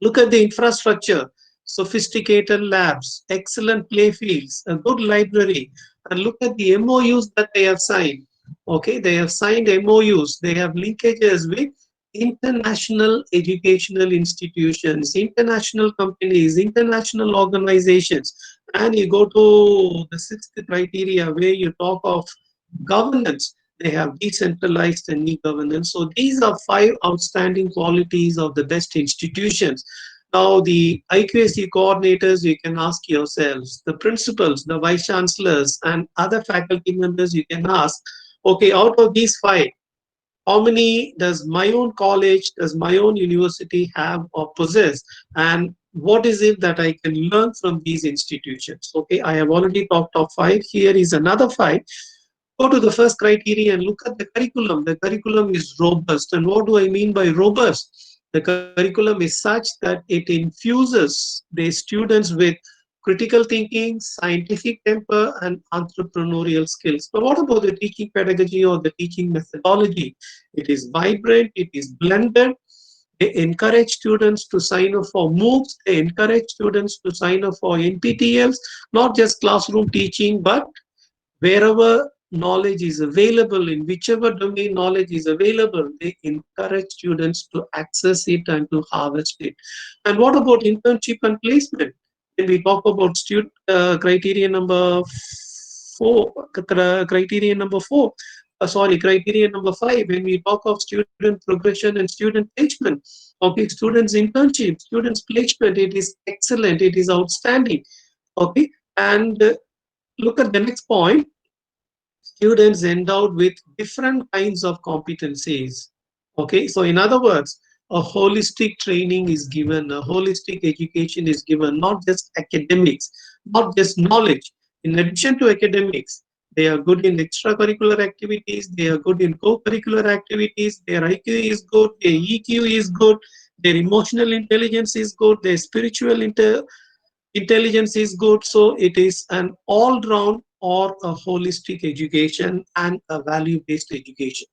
Look at the infrastructure. sophisticated labs, excellent play fields, a good library, and look at the MOUs that they have signed. Okay, they have signed MOUs, they have linkages with international educational institutions, international companies, international organizations. And you go to the sixth criteria where you talk of governance. They have decentralized and e-governance. So these are five outstanding qualities of the best institutions. Now, the IQAC coordinators, you can ask yourselves, the principals, the vice chancellors, and other faculty members, you can ask, okay, out of these five, how many does my own college, does my own university have or possess? And what is it that I can learn from these institutions? Okay, I have already talked of five. Here is another five. Go to the first criteria and look at the curriculum. The curriculum is robust. And what do I mean by robust? The curriculum is such that it infuses the students with critical thinking, scientific temper, and entrepreneurial skills. But what about the teaching pedagogy or the teaching methodology? It is vibrant, it is blended. They encourage students to sign up for MOOCs, they encourage students to sign up for NPTLs, not just classroom teaching, but wherever knowledge is available, in whichever domain knowledge is available, they encourage students to access it and to harvest it. And what about internship and placement? When we talk about student criteria number criteria number 5, when we talk of student progression and student placement, okay, students internship, students placement, it is excellent, it is outstanding. Okay, and look at the next point, students endowed with different kinds of competencies. Okay, so in other words, a holistic training is given, a holistic education is given, not just academics, not just knowledge. In addition to academics, they are good in extracurricular activities, they are good in co-curricular activities, their IQ is good, their EQ is good, their emotional intelligence is good, their spiritual intelligence is good. So it is an all-round or a holistic education and a value-based education.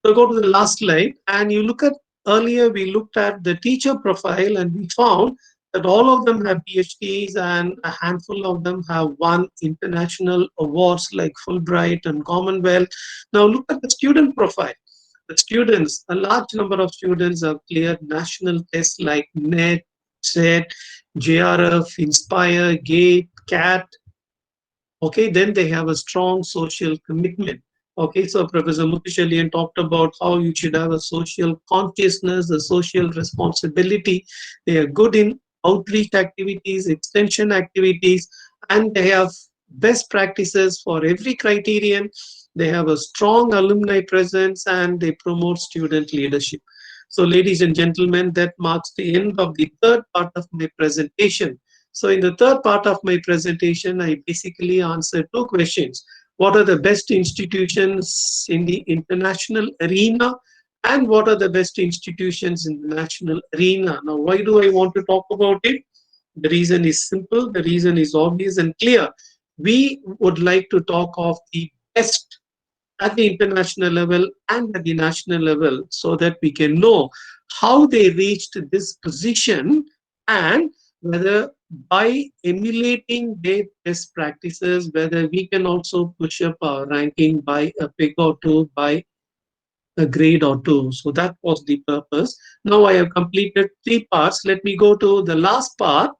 So go to the last slide and you look at, earlier we looked at the teacher profile and we found that all of them have PhDs and a handful of them have won international awards like Fulbright and Commonwealth. Now look at the student profile. The students, a large number of students have cleared national tests like NET, SET, JRF, Inspire, GATE, CAT. Okay, then they have a strong social commitment. Okay, so Professor Muthushalyan talked about how you should have a social consciousness, a social responsibility. They are good in outreach activities, extension activities, and they have best practices for every criterion. They have a strong alumni presence and they promote student leadership. So, ladies and gentlemen, that marks the end of the third part of my presentation. So in the third part of my presentation, I basically answered two questions. What are the best institutions in the international arena? And what are the best institutions in the national arena? Now, why do I want to talk about it? The reason is simple. The reason is obvious and clear. We would like to talk of the best at the international level and at the national level so that we can know how they reached this position and whether by emulating their best practices, whether we can also push up our ranking by a peg or two, by a grade or two. So that was the purpose. Now I have completed three parts. Let me go to the last part.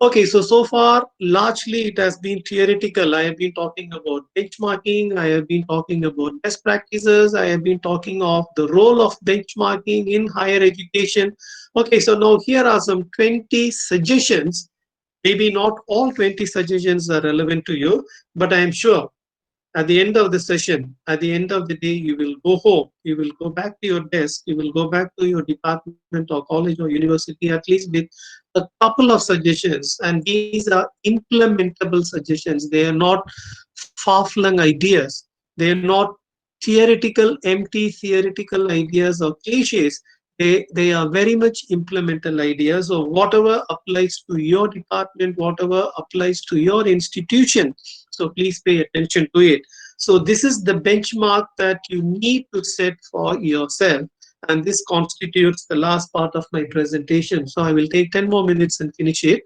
Okay, so far, largely it has been theoretical. I have been talking about benchmarking, I have been talking about best practices, I have been talking of the role of benchmarking in higher education. Okay, so now here are some 20 suggestions. Maybe not all 20 suggestions are relevant to you, but I am sure at the end of the session, at the end of the day, you will go home, you will go back to your desk, you will go back to your department or college or university, at least with a couple of suggestions. And these are implementable suggestions. They are not far-flung ideas. They are not theoretical, empty theoretical ideas or cliches. They are very much implementable ideas. So whatever applies to your department, whatever applies to your institution, so please pay attention to it. So this is the benchmark that you need to set for yourself. and this constitutes the last part of my presentation. So I will take 10 more minutes and finish it.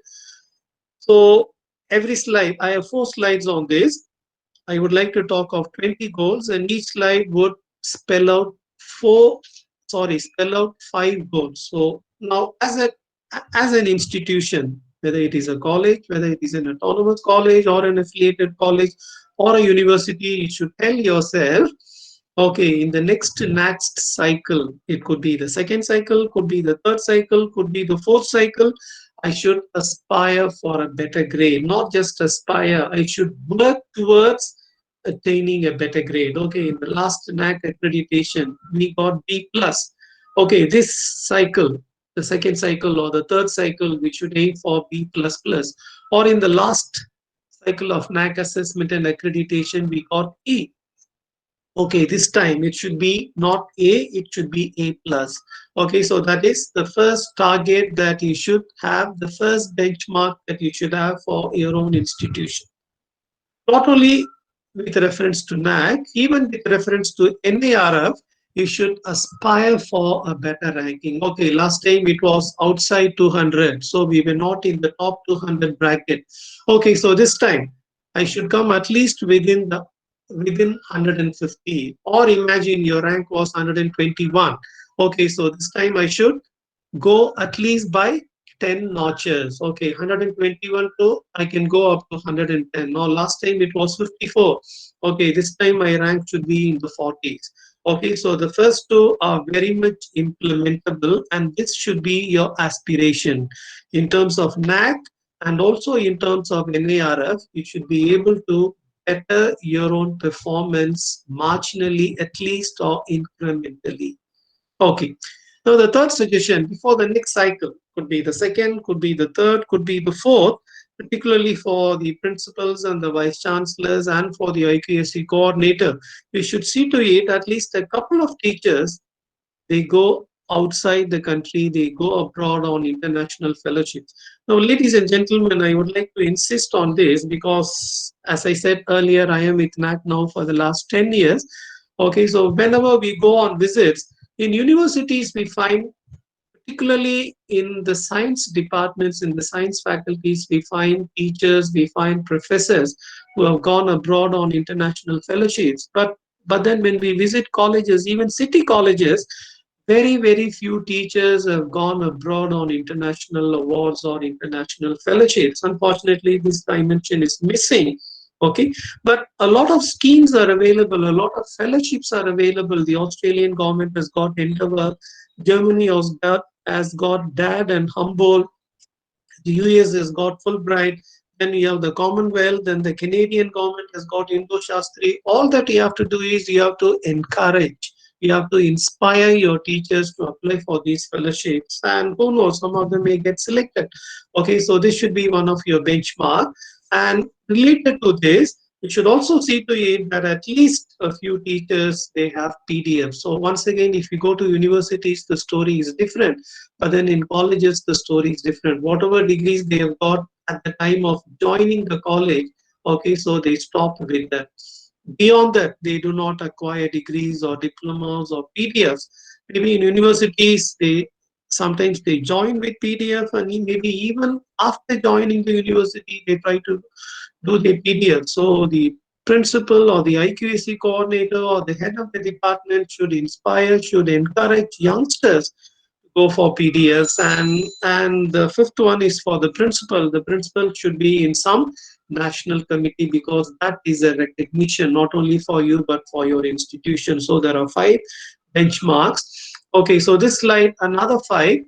So every slide, I have 4 slides on this. I would like to talk of 20 goals, and each slide would spell out spell out 5 goals. So now, as an institution, whether it is a college, whether it is an autonomous college or an affiliated college or a university, you should tell yourself, okay, in the next cycle, it could be the second cycle, could be the third cycle, could be the fourth cycle. I should aspire for a better grade, not just aspire. I should work towards attaining a better grade. Okay, in the last NAC accreditation, we got B plus. Okay, this cycle, the second cycle or the third cycle, we should aim for B plus plus. Or in the last cycle of NAC assessment and accreditation, we got E. Okay, this time it should be not A, it should be A plus. Okay, so that is the first target that you should have, the first benchmark that you should have for your own institution. Not only with reference to NAC, even with reference to NARF, you should aspire for a better ranking. Okay, last time it was outside 200, so we were not in the top 200 bracket. Okay, so this time I should come at least within 150, or imagine your rank was 121. Okay, so this time I should go at least by 10 notches. Okay, 121 to I can go up to 110. Now, last time it was 54. Okay, this time my rank should be in the 40s. Okay, so the first two are very much implementable, and this should be your aspiration in terms of NAC and also in terms of NARF. You should be able to better your own performance marginally, at least, or incrementally. Okay. Now, the third suggestion before the next cycle could be the second, could be the third, could be the fourth, particularly for the principals and the vice chancellors and for the IQSC coordinator. We should see to it at least a couple of teachers, they go outside the country, they go abroad on international fellowships. Now, ladies and gentlemen, I would like to insist on this because, as I said earlier, I am with NAC now for the last 10 years. Okay, so whenever we go on visits, in universities, we find, particularly in the science departments, in the science faculties, we find teachers, we find professors who have gone abroad on international fellowships. But then when we visit colleges, even city colleges, very few teachers have gone abroad on international awards or international fellowships. Unfortunately, this dimension is missing. Okay, but a lot of schemes are available, a lot of fellowships are available. The Australian government has got Endeavour, Germany has got DAD and Humboldt, the US has got Fulbright, then you have the Commonwealth, then the Canadian government has got Indo Shastri. All that you have to do is you have to encourage, you have to inspire your teachers to apply for these fellowships, and who knows, some of them may get selected. Okay, so this should be one of your benchmark. And related to this, you should also see to it that at least a few teachers, they have PDF. So once again, if you go to universities, the story is different. But then in colleges, the story is different. Whatever degrees they have got at the time of joining the college, okay, so they stop with that. Beyond that, they do not acquire degrees or diplomas or PDFs. Maybe in universities, they sometimes they join with PDF, and maybe even after joining the university, they try to do the PDF. So the principal or the IQAC coordinator or the head of the department should inspire, should encourage youngsters go for PDS. And the fifth one is for the principal. The principal should be in some national committee, because that is a recognition not only for you but for your institution. So there are 5 benchmarks. Okay, so this slide, another 5.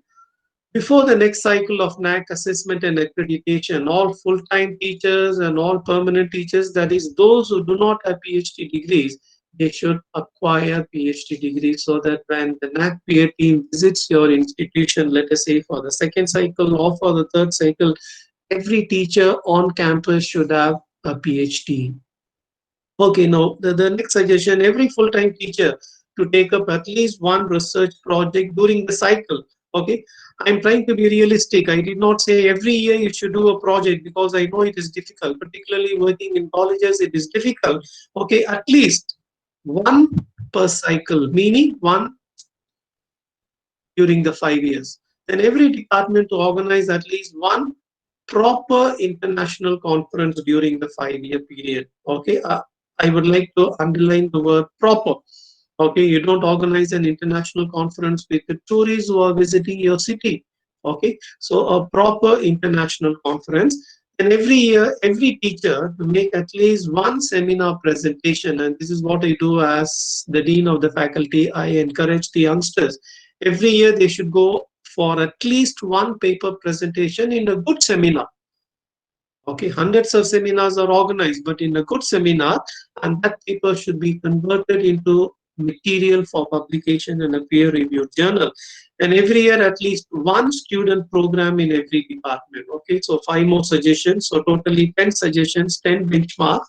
Before the next cycle of NAC assessment and accreditation, all full-time teachers and all permanent teachers, that is those who do not have PhD degrees, they should acquire PhD degrees, so that when the NAC peer team visits your institution, let us say for the second cycle or for the third cycle, every teacher on campus should have a PhD. Okay, now the next suggestion, every full-time teacher to take up at least one research project during the cycle. Okay, I'm trying to be realistic. I did not say every year you should do a project, because I know it is difficult, particularly working in colleges, it is difficult. Okay, at least one per cycle, meaning one during the 5 years. Then every department to organize at least one proper international conference during the 5 year period. Okay, I would like to underline the word proper. Okay, you don't organize an international conference with the tourists who are visiting your city. Okay, so a proper international conference. And every year, every teacher to make at least one seminar presentation. And this is what I do as the dean of the faculty. I encourage the youngsters. Every year they should go for at least one paper presentation in a good seminar. Okay, hundreds of seminars are organized, but in a good seminar, and that paper should be converted into material for publication in a peer-reviewed journal. And every year, at least one student program in every department. Okay, so five more suggestions. So totally 10 suggestions, 10 benchmarks.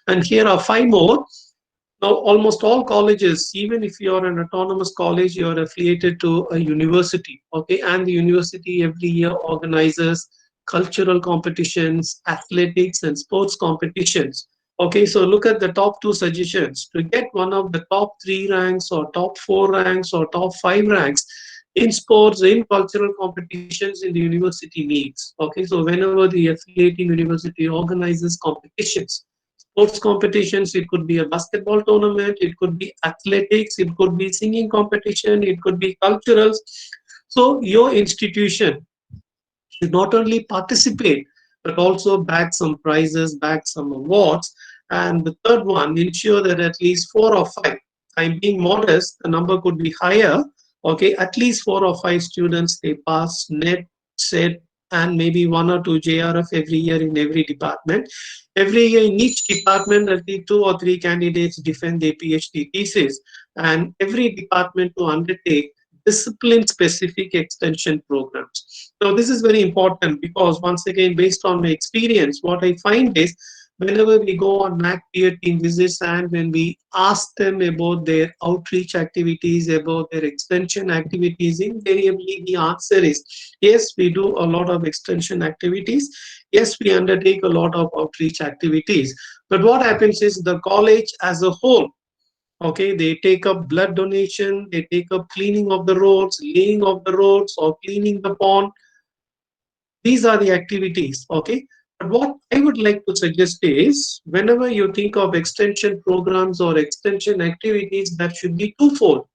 And here are five more. Now, almost all colleges, even if you are an autonomous college, you are affiliated to a university, okay? And the university every year organizes cultural competitions, athletics, and sports competitions. Okay, so look at the top two suggestions. To get one of the top three ranks, or top four ranks, or top five ranks in sports, in cultural competitions in the university needs. Okay, so whenever the affiliating university organizes competitions, sports competitions, it could be a basketball tournament, it could be athletics, it could be singing competition, it could be culturals. So your institution should not only participate but also bag some prizes, bag some awards. And the third one, ensure that at least four or five, I'm being modest, the number could be higher, okay, at least four or five students they pass net, set, and maybe one or two JRF every year in every department. Every year in each department, at least two or three candidates defend their PhD thesis, and every department to undertake discipline specific extension programs. Now, this is very important because, once again, based on my experience, what I find is whenever we go on MAC peer team visits and when we ask them about their outreach activities, about their extension activities, invariably the answer is yes, we do a lot of extension activities. Yes, we undertake a lot of outreach activities. But what happens is the college as a whole, okay, they take up blood donation, they take up cleaning of the roads, laying of the roads, or cleaning the pond. These are the activities, okay. But what I would like to suggest is whenever you think of extension programs or extension activities, that should be twofold.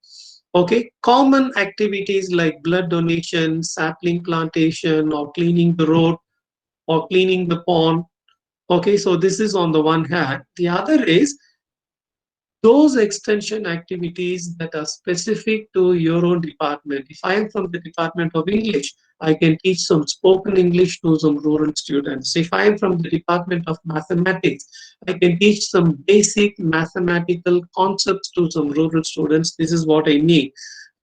Okay, common activities like blood donation, sapling plantation, or cleaning the road, or cleaning the pond. Okay, so this is on the one hand. The other is those extension activities that are specific to your own department. If I am from the Department of English, I can teach some spoken English to some rural students. If I am from the Department of Mathematics, I can teach some basic mathematical concepts to some rural students. This is what I need.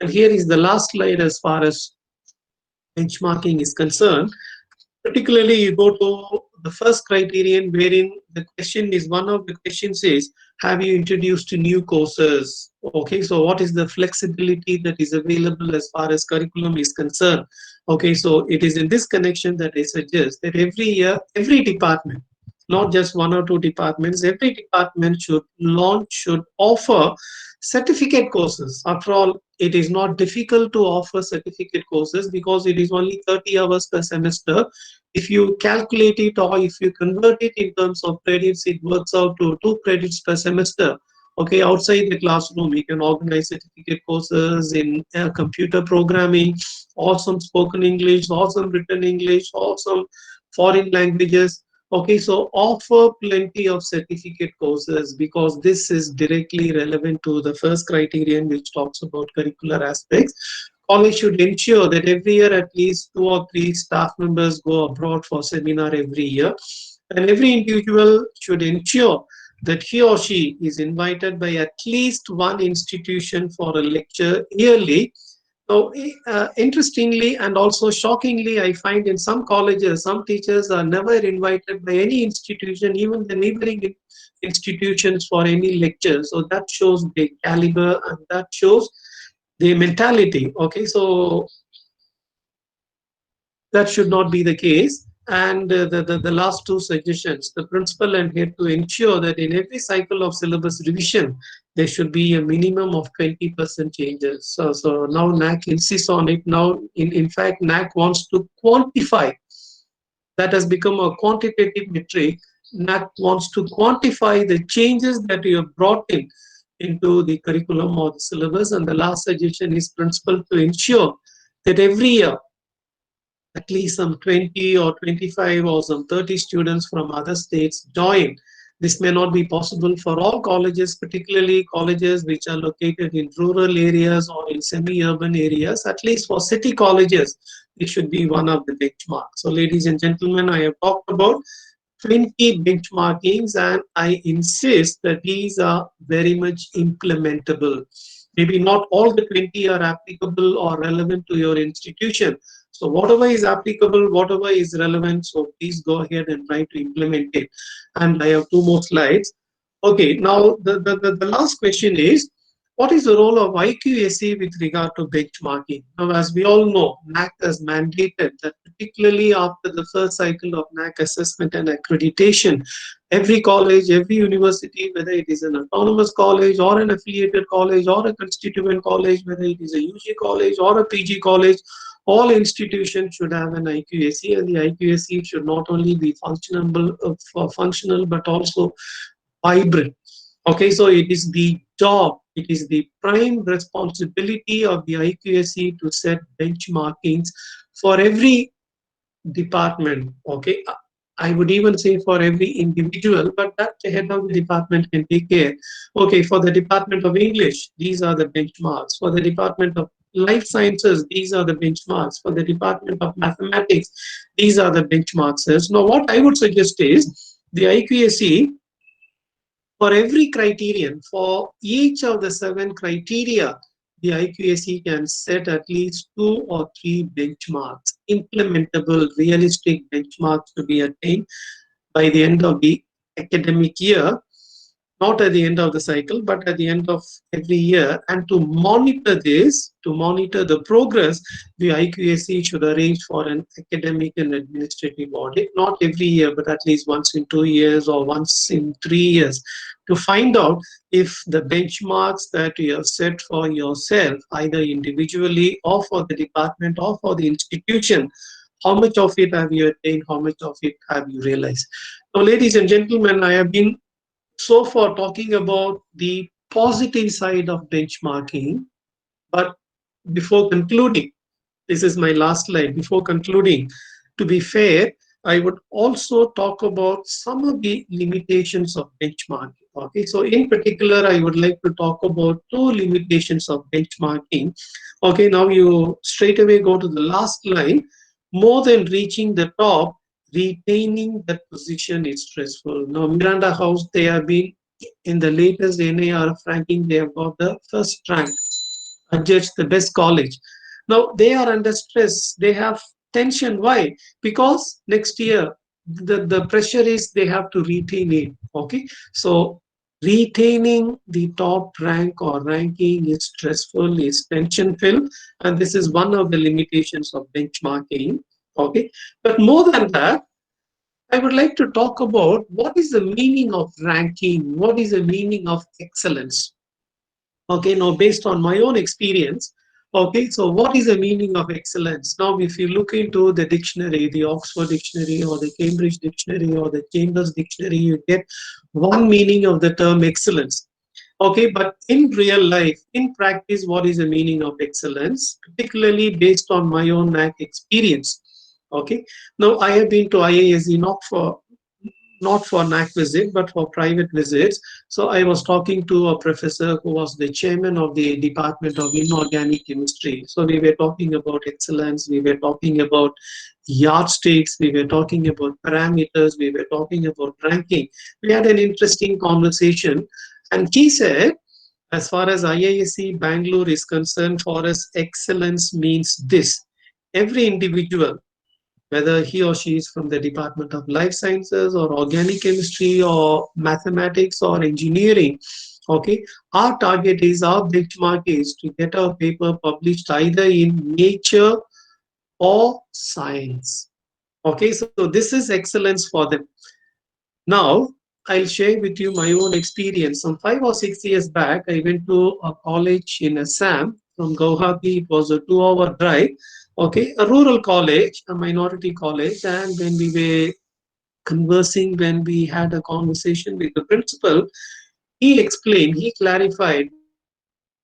And here is the last slide as far as benchmarking is concerned. Particularly, you go to the first criterion wherein the question is, one of the questions is, have you introduced new courses? Okay, so what is the flexibility that is available as far as curriculum is concerned? Okay, so it is in this connection that I suggest that every year, every department, not just one or two departments, every department should launch, should offer certificate courses. After all, it is not difficult to offer certificate courses because it is only 30 hours per semester. If you calculate it or if you convert it in terms of credits, it works out to 2 credits per semester. Okay, outside the classroom, you can organize certificate courses in computer programming, awesome spoken English, awesome written English, awesome foreign languages. Okay, so offer plenty of certificate courses because this is directly relevant to the first criterion, which talks about curricular aspects. College should ensure that every year at least two or three staff members go abroad for seminar every year. And every individual should ensure that he or she is invited by at least one institution for a lecture yearly. So, interestingly and also shockingly, I find in some colleges, some teachers are never invited by any institution, even the neighboring institutions, for any lectures. So that shows the caliber and that shows the mentality. Okay, so that should not be the case. And the last two suggestions, the principal and head to ensure that in every cycle of syllabus revision, there should be a minimum of 20% changes. So now NAC insists on it. Now, in fact, NAC wants to quantify. That has become a quantitative metric. NAC wants to quantify the changes that you have brought into the curriculum or the syllabus. And the last suggestion is principal to ensure that every year at least some 20 or 25 or some 30 students from other states join. This may not be possible for all colleges, particularly colleges which are located in rural areas or in semi-urban areas. At least for city colleges, this should be one of the benchmarks. So ladies and gentlemen, I have talked about 20 benchmarkings, and I insist that these are very much implementable. Maybe not all the 20 are applicable or relevant to your institution. So whatever is applicable, whatever is relevant, so please go ahead and try to implement it. And I have two more slides. Okay, now the last question is, what is the role of IQAC with regard to benchmarking? Now, as we all know, NAC has mandated that particularly after the first cycle of NAC assessment and accreditation, every college, every university, whether it is an autonomous college or an affiliated college or a constituent college, whether it is a UG college or a PG college, all institutions should have an IQAC, and the IQAC should not only be functional but also vibrant. Okay, so it is the job, it is the prime responsibility of the IQAC to set benchmarkings for every department. Okay, I would even say for every individual, but that the head of the department can take care. Okay, for the Department of English, these are the benchmarks. For the Department of Life Sciences, these are the benchmarks. For the Department of Mathematics, these are the benchmarks. Now, what I would suggest is the IQAC, for every criterion, for each of the 7 criteria, the IQAC can set at least 2 or 3 benchmarks, implementable, realistic benchmarks to be attained by the end of the academic year, not at the end of the cycle, but at the end of every year. And to monitor this, to monitor the progress, the IQAC should arrange for an academic and administrative audit, not every year, but at least once in 2 years or once in 3 years, to find out if the benchmarks that you have set for yourself, either individually or for the department or for the institution, how much of it have you attained, how much of it have you realized. Now, ladies and gentlemen, I have been so far talking about the positive side of benchmarking, but before concluding, this is my last slide. Before concluding, to be fair, I would also talk about some of the limitations of benchmarking. Okay, so in particular, I would like to talk about 2 limitations of benchmarking. Okay, now you straight away go to the last line. More than reaching the top, retaining that position is stressful. Now, Miranda House, they have been in the latest NARF ranking, they have got the first rank, adjudged the best college. Now they are under stress. They have tension. Why? Because next year the pressure is they have to retain it. Okay, so retaining the top rank or ranking is stressful, is tension filled, and this is one of the limitations of benchmarking. Okay, but more than that, I would like to talk about what is the meaning of ranking, what is the meaning of excellence. Okay, now based on my own experience, okay, so what is the meaning of excellence? Now, if you look into the dictionary, the Oxford Dictionary or the Cambridge Dictionary or the Chambers Dictionary, you get one meaning of the term excellence. Okay, but in real life, in practice, what is the meaning of excellence, particularly based on my own NAC experience? Okay, now I have been to IISc not for NAC visit, but for private visits. So I was talking to a professor who was the chairman of the Department of Inorganic Chemistry. So we were talking about excellence, we were talking about yardsticks, we were talking about parameters, we were talking about ranking. We had an interesting conversation, and he said, as far as IISc Bangalore is concerned, for us, excellence means this: every individual, whether he or she is from the Department of Life Sciences or Organic Chemistry or Mathematics or Engineering, okay, our target is, our benchmark is to get our paper published either in Nature or Science. Okay, so this is excellence for them. Now, I'll share with you my own experience. Some 5 or 6 years back, I went to a college in Assam from Guwahati. It was a 2 hour drive. Okay, a rural college, a minority college. And when we were conversing, when we had a conversation with the principal, he explained, he clarified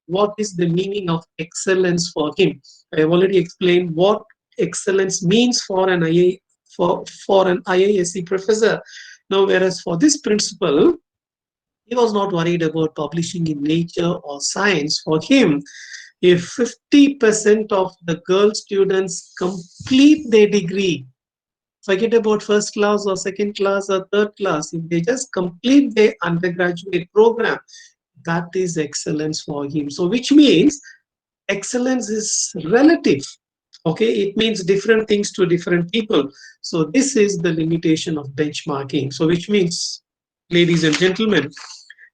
what is the meaning of excellence for him. I have already explained what excellence means for an IA for an IISc professor. Now, whereas for this principal, he was not worried about publishing in Nature or Science. For him, if 50% of the girl students complete their degree, forget about first class or second class or third class, if they just complete their undergraduate program, that is excellence for him. So, which means excellence is relative. Okay, it means different things to different people. So this is the limitation of benchmarking. So which means, ladies and gentlemen,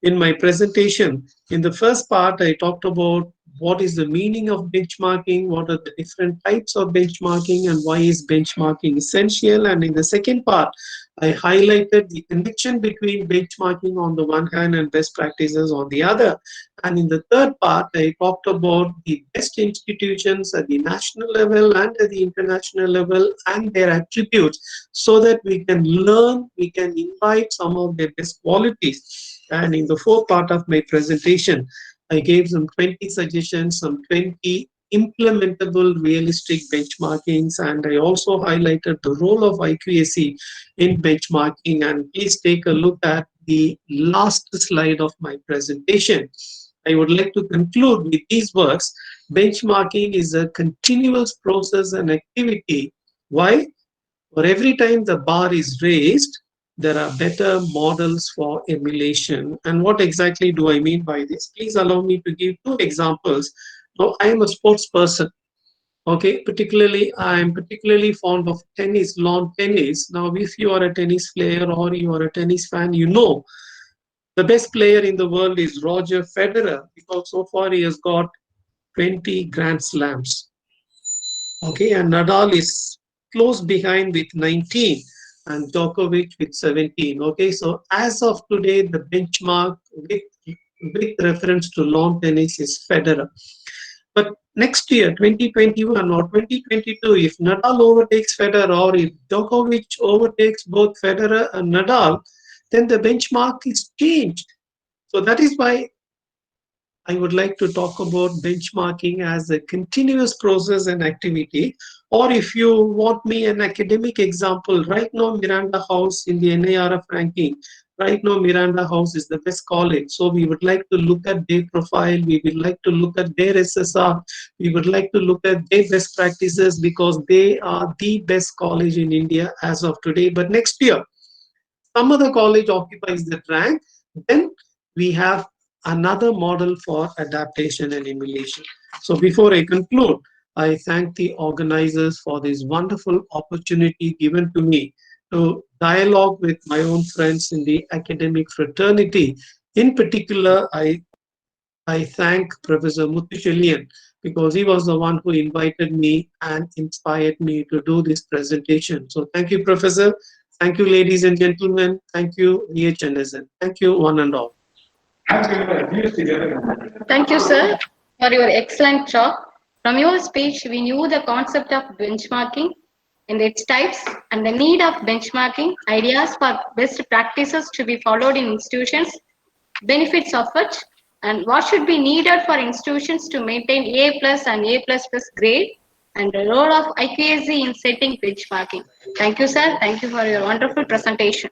in my presentation, in the first part, I talked about what is the meaning of benchmarking, what are the different types of benchmarking, and why is benchmarking essential. And in the second part, I highlighted the connection between benchmarking on the one hand and best practices on the other. And in the third part, I talked about the best institutions at the national level and at the international level and their attributes, so that we can learn, we can invite some of their best qualities. And in the fourth part of my presentation, I gave some 20 suggestions, some 20 implementable realistic benchmarkings, and I also highlighted the role of IQAC in benchmarking. And please take a look at the last slide of my presentation. I would like to conclude with these words. Benchmarking is a continuous process and activity. Why? For every time the bar is raised, there are better models for emulation. And what exactly do I mean by this? Please allow me to give two examples. Now, I am a sports person. Okay, particularly, I am particularly fond of tennis, lawn tennis. Now, if you are a tennis player or you are a tennis fan, you know the best player in the world is Roger Federer, because so far he has got 20 Grand Slams. Okay, and Nadal is close behind with 19 and Djokovic with 17. Okay, so as of today, the benchmark with reference to lawn tennis is Federer. But next year, 2021 or 2022, if Nadal overtakes Federer or if Djokovic overtakes both Federer and Nadal, then the benchmark is changed. So that is why I would like to talk about benchmarking as a continuous process and activity. Or if you want me an academic example, right now Miranda House in the NIRF ranking, right now Miranda House is the best college. So we would like to look at their profile, we would like to look at their SSR, we would like to look at their best practices, because they are the best college in India as of today. But next year, some other college occupies that rank, then we have another model for adaptation and emulation. So before I conclude, I thank the organizers for this wonderful opportunity given to me to dialogue with my own friends in the academic fraternity. In particular, I thank Professor Muthuchelian, because he was the one who invited me and inspired me to do this presentation. So thank you, Professor. Thank you, ladies and gentlemen. Thank you, VHNSN. Thank you, one and all. Thank you, sir, for your excellent talk. From your speech, we knew the concept of benchmarking and its types and the need of benchmarking, ideas for best practices to be followed in institutions, benefits of it, and what should be needed for institutions to maintain A plus and A plus plus grade, and the role of IQAC in setting benchmarking. Thank you, sir. Thank you for your wonderful presentation.